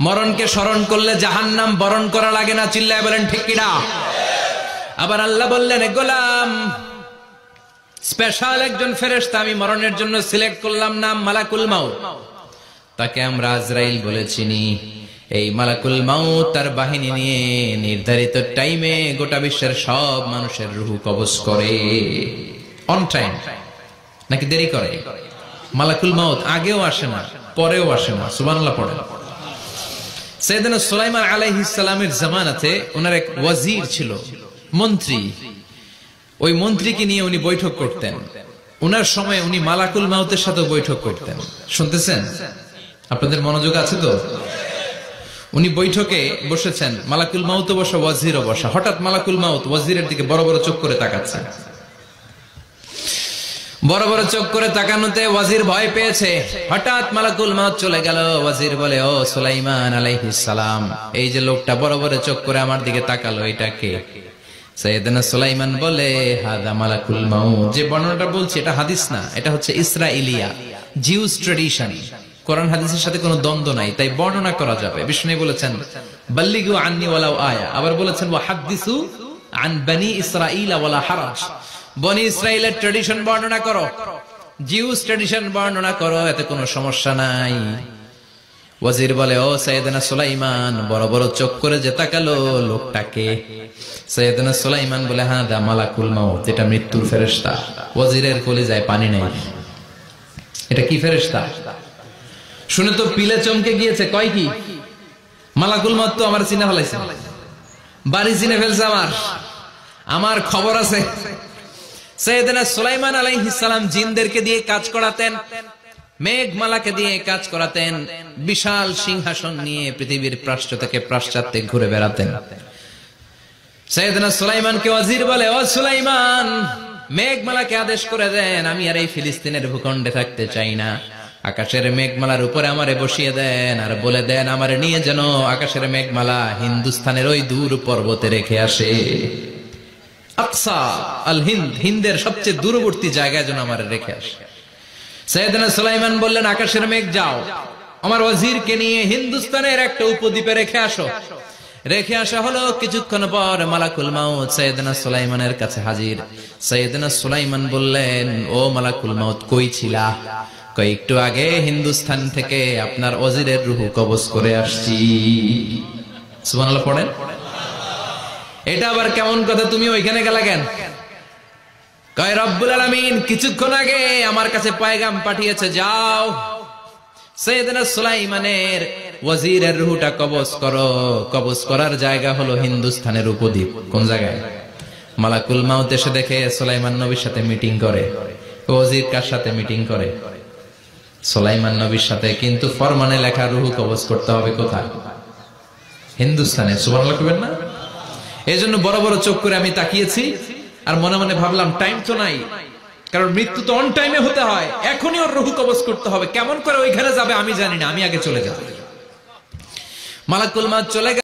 মরণকে স্মরণ করলে জাহান্নাম বরণ করা লাগে না, চিল্লায় বলেন ঠিক কিনা? আবার আল্লাহ বললেন, গোলাম স্পেশাল একজন ফেরেশতা আমি মরণের জন্য সিলেক্ট করলাম, নাম মালাকুল মাউত। তাকে আমরা আজরাইল বলে চিনি। এই মালাকুল মাউত তার বাহিনী নিয়ে নির্ধারিত টাইমে গোটা বিশ্বের সব মানুষের রূহ কবজ করে। অন টাইম নাকি দেরি করে? মালাকুল মাউত আগেও আসে না, পরেও আসে না। সুবহানাল্লাহ পড়েন। সাইয়েদনা সুলাইমান আলাইহিস সালামের জামানাতে ওনার এক ওয়াজির ছিল, মন্ত্রী। ওই মন্ত্রীকে নিয়ে উনি বৈঠক করতেন। উনার সময় উনি মালাকুল মাউতের সাথে বৈঠক করতেন। শুনতেছেন? আপনাদের মনোযোগ আছে তো? উনি বৈঠকে বসেছেন, মালাকুল মাউত বসা, ওয়াজিরও বসা। হঠাৎ মালাকুল মাউত ওয়াজিরের দিকে বড় বড় চোখ করে তাকাচ্ছেন। বড় বড় চোখ করে তাকানোতে ওয়াজির ভয় পেয়েছে। হঠাৎ মালাকুল মাউত চলে গেল। ওয়াজির বলে, ও সুলাইমান আলাইহিস সালাম, এই যে লোকটা বড় বড় চোখ করে আমার দিকে তাকালো, এটা কে? সাইয়েদনা সুলাইমান বলে, হাদা মালাকুল মাউত। যে বর্ণনাটা বলছি এটা হাদিস না, এটা হচ্ছে ইসরাইলিয়া, জিউস ট্র্যাডিশন। কোরআন হাদিসের সাথে কোনো দ্বন্দ্ব নাই, তাই বর্ণনা করা যাবে। বিষ্ণু বলেছেন, বাল্লিগু আন্নি ওয়ালাউ আয়া। আবার বলেছেন, ওয়া হাদিসু আন বনি ইসরাঈল ওয়ালা হারাজ। বনি ইসরাইলের ট্র্যাডিশন বর্ণনা করো, জিউস ট্র্যাডিশন বর্ণনা করো, এতে কোনো সমস্যা নাই। ওয়াজির বলে, ও সাইয়েদনা সুলাইমান, বড় বড় চোখ করে যে তাকালো লোকটাকে? সাইয়েদনা সুলাইমান বলে, হ্যাঁ দা মালাকুল মাউত, এটা মৃত্যুর ফেরেশতা। ওয়াজিরের কলিজায় পানি নেই। এটা কি ফেরেশতা? শুনে তো পিলে চমকে গিয়েছে। কয় কি? মালাকুল মাউত তো আমার চিনে ফেলাইছে, বাড়ি চিনে ফেলছে, আমার খবর আছে। সাইয়েদনা সুলাইমান আলাইহিস সালাম জিনদেরকে দিয়ে কাজ করাতেন, মেঘমালাকে দিয়ে কাজ করাতেন, বিশাল সিংহাসন নিয়ে পৃথিবীর প্রাচ্য থেকে পাশ্চাত্যে ঘুরে বেড়াতেন। সাইয়েদনা সুলাইমানকে ওয়াজির বলে, ও সুলাইমান, মেঘমালাকে আদেশ করে দেন, আমি আর এই ফিলিস্তিনের ভূখণ্ডে থাকতে চাই না। আকাশের মেঘমালার উপরে আমারে বসিয়ে দেন, আর বলে দেন আমারে নিয়ে যেন আকাশের মেঘমালা হিন্দুস্তানের ওই দূর পর্বতে রেখে আসে। আকসা আল হিন্দ, হিন্দের সবচেয়ে দূরবর্তী জায়গায় যেন আমারে রেখে আসে। সাইয়েদনা সুলাইমান বললেন, আকাশের মেঘ যাও, আমার ওয়াজিরকে নিয়ে হিন্দুস্তানের একটা উপদ্বীপে রেখে আসো। রেখে আসা হলো। কিছুক্ষণ পর মালাকুল মাউত সাইয়েদনা সুলাইমানের কাছে হাজির। সাইয়েদনা সুলাইমান বললেন, ও মালাকুল মাউত, কই ছিলা? কই, একটু আগে হিন্দুস্তান থেকে আপনার ওয়াজিরের রূহ কবজ করে আসছি। সুবহানাল্লাহ পড়েন। এটা আবার কেমন কথা, তুমি ওইখানে গেলা কেন? কয়, রব্বুল আলামিন কিছুক্ষণ আগে আমার কাছে পয়গাম পাঠিয়েছে, যাও সাইয়েদনা সুলাইমানের ওয়াজিরের রূহটা কবজ করো। কবজ করার জায়গা হলো হিন্দুস্তানের উপদ্বীপ। কোন জায়গায়? মালাকুল মাউত এসে দেখে সুলাইমান নবীর সাথে মিটিং করে। ওয়াজির কার সাথে মিটিং করে? সুলাইমান নবীর সাথে। কিন্তু ফরমানে লেখা রূহ কবজ করতে হবে কোথায়? হিন্দুস্তানে। সুবহানাল্লাহ কইবেন না? এজন্য বড় বড় চোখ করে আমি তাকিয়েছি, আর মনে মনে ভাবলাম টাইম তো নাই, কারণ মৃত্যু তো অন টাইমে হতে হয়, এখনই ওর রূহ কবজ করতে হবে। কেমন করে ওইখানে যাবে আমি জানি না, আমি আগে চলে যাব। মালাকুল মাউত চলে